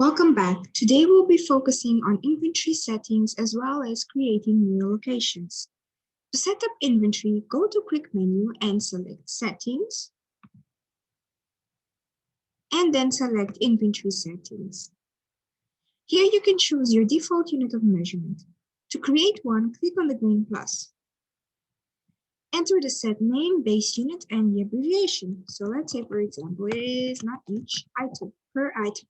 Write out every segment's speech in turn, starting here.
Welcome back. Today we'll be focusing on inventory settings as well as creating new locations. To set up inventory, go to Quick Menu and select Settings, and then select Inventory Settings. Here you can choose your default unit of measurement. To create one, click on the green plus. Enter the set name, base unit, and the abbreviation. So let's say, for example, it is not each item, per item.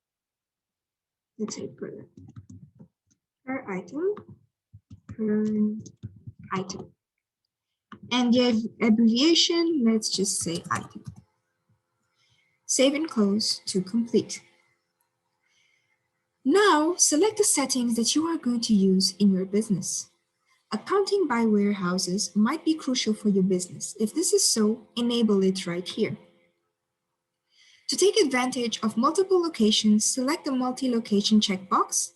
Let's say per item, per item. And the abbreviation, let's just say item. Save and close to complete. Now, select the settings that you are going to use in your business. Accounting by warehouses might be crucial for your business. If this is so, enable it right here. To take advantage of multiple locations, select the multi-location checkbox.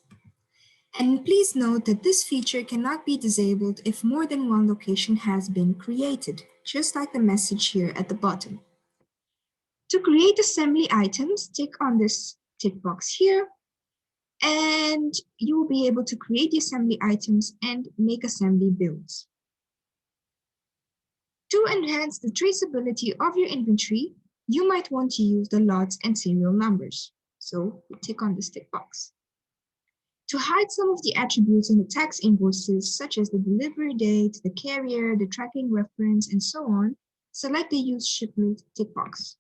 And please note that this feature cannot be disabled if more than one location has been created, just like the message here at the bottom. To create assembly items, tick on this tick box here, and you will be able to create the assembly items and make assembly builds. To enhance the traceability of your inventory, you might want to use the lots and serial numbers. So tick on this tick box. To hide some of the attributes in the tax invoices, such as the delivery date, the carrier, the tracking reference, and so on, select the Use Shipment tick box.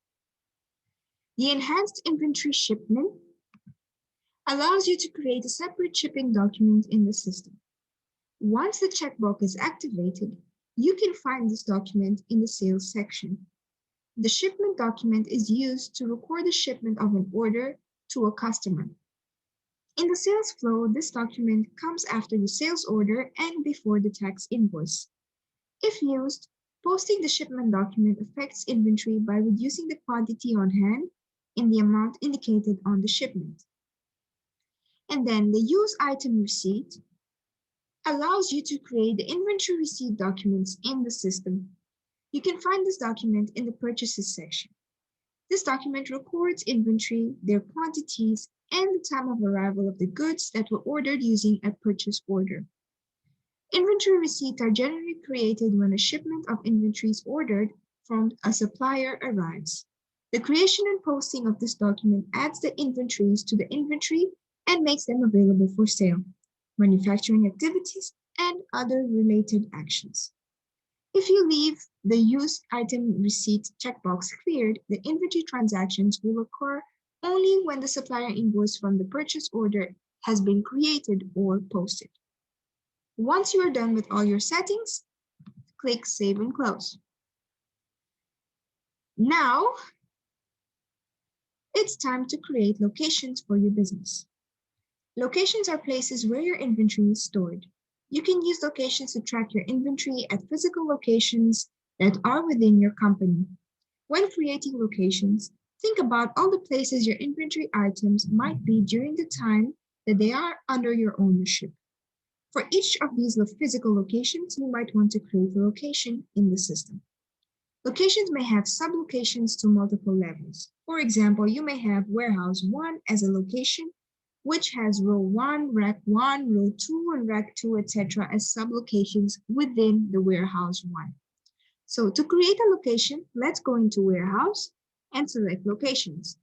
The Enhanced Inventory Shipment allows you to create a separate shipping document in the system. Once the checkbox is activated, you can find this document in the Sales section. The shipment document is used to record the shipment of an order to a customer. In the sales flow, this document comes after the sales order and before the tax invoice. If used, posting the shipment document affects inventory by reducing the quantity on hand in the amount indicated on the shipment. And then the Use Item Receipt allows you to create the inventory receipt documents in the system. You can find this document in the Purchases section. This document records inventory, their quantities, and the time of arrival of the goods that were ordered using a purchase order. Inventory receipts are generally created when a shipment of inventory is ordered from a supplier arrives. The creation and posting of this document adds the inventories to the inventory and makes them available for sale, manufacturing activities, and other related actions. If you leave the Use Item Receipt checkbox cleared, the inventory transactions will occur only when the supplier invoice from the purchase order has been created or posted. Once you are done with all your settings, click Save and Close. Now, it's time to create locations for your business. Locations are places where your inventory is stored. You can use locations to track your inventory at physical locations that are within your company. When creating locations, think about all the places your inventory items might be during the time that they are under your ownership. For each of these physical locations, you might want to create a location in the system. Locations may have sub-locations to multiple levels. For example, you may have Warehouse 1 as a location, which has Row 1, Rack 1, Row 2, and Rack 2, etc. as sub-locations within the Warehouse 1. So to create a location, let's go into Warehouse and select Locations.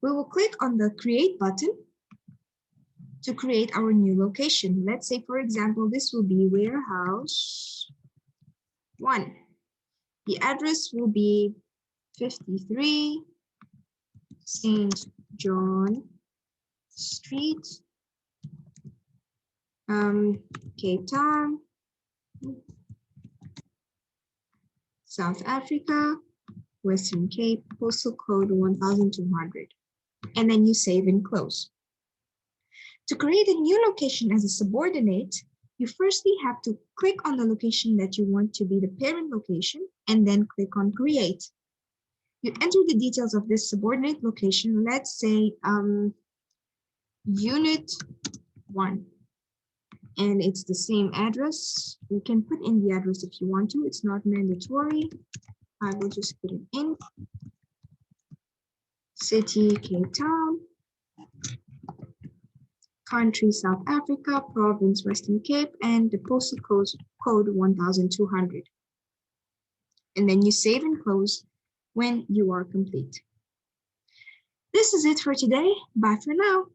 We will click on the Create button to create our new location. Let's say, for example, this will be Warehouse 1. The address will be 53 St. John Street, Cape Town, South Africa, Western Cape, postal code 1200. And then you save and close. To create a new location as a subordinate, you firstly have to click on the location that you want to be the parent location and then click on Create. You enter the details of this subordinate location, let's say Unit 1. And it's the same address. You can put in the address if you want to. It's not mandatory. I will just put it in. City, Cape Town. country South Africa, province Western Cape, and the postal code 1200. And then you save and close when you are complete. This is it for today. Bye for now.